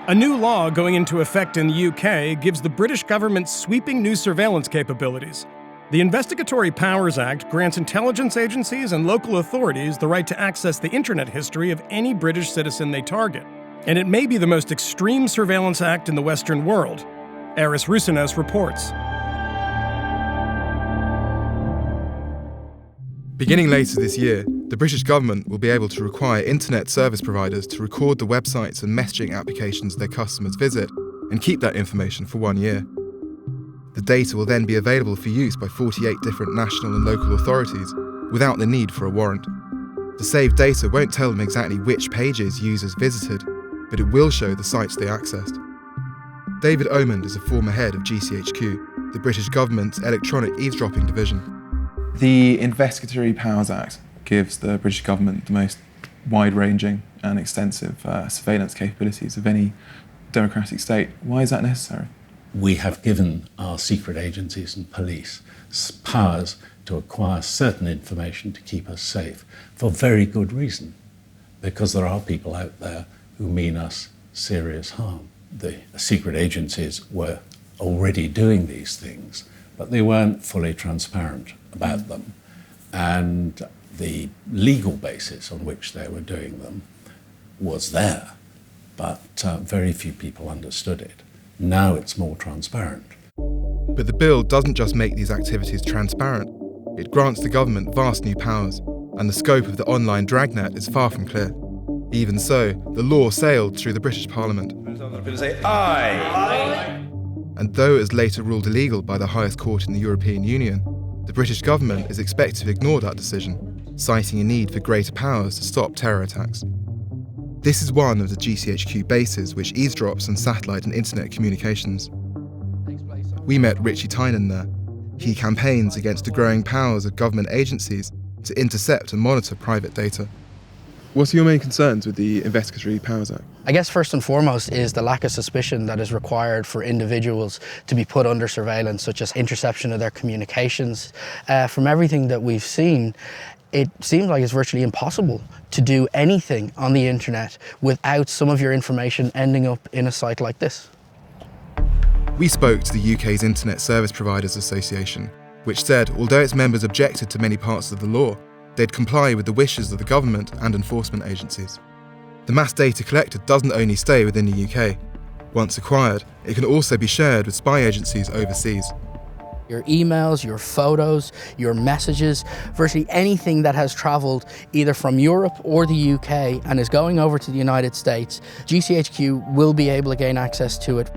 A new law going into effect in the UK gives the British government sweeping new surveillance capabilities. The Investigatory Powers Act grants intelligence agencies and local authorities the right to access the internet history of any British citizen they target. And it may be the most extreme surveillance act in the Western world. Aris Roussinos reports. Beginning later this year, the British government will be able to require internet service providers to record the websites and messaging applications their customers visit and keep that information for 1 year. The data will then be available for use by 48 different national and local authorities without the need for a warrant. The saved data won't tell them exactly which pages users visited, but it will show the sites they accessed. David Omond is a former head of GCHQ, the British government's electronic eavesdropping division. The Investigatory Powers Act gives the British government the most wide-ranging and extensive surveillance capabilities of any democratic state. Why is that necessary? We have given our secret agencies and police powers to acquire certain information to keep us safe for very good reason, because there are people out there who mean us serious harm. The secret agencies were already doing these things, but they weren't fully transparent about them. And the legal basis on which they were doing them was there, but very few people understood it. Now it's more transparent. But the bill doesn't just make these activities transparent, it grants the government vast new powers, and the scope of the online dragnet is far from clear. Even so, the law sailed through the British Parliament. Say aye. Aye. And though it was later ruled illegal by the highest court in the European Union, the British government is expected to ignore that decision, citing a need for greater powers to stop terror attacks. This is one of the GCHQ bases which eavesdrops on satellite and internet communications. We met Richie Tynan there. He campaigns against the growing powers of government agencies to intercept and monitor private data. What are your main concerns with the Investigatory Powers Act? I guess first and foremost is the lack of suspicion that is required for individuals to be put under surveillance, such as interception of their communications. From everything that we've seen, it seems like it's virtually impossible to do anything on the internet without some of your information ending up in a site like this. We spoke to the UK's Internet Service Providers Association, which said although its members objected to many parts of the law, they'd comply with the wishes of the government and enforcement agencies. The mass data collected doesn't only stay within the UK. Once acquired, it can also be shared with spy agencies overseas. Your emails, your photos, your messages, virtually anything that has travelled either from Europe or the UK and is going over to the United States, GCHQ will be able to gain access to it.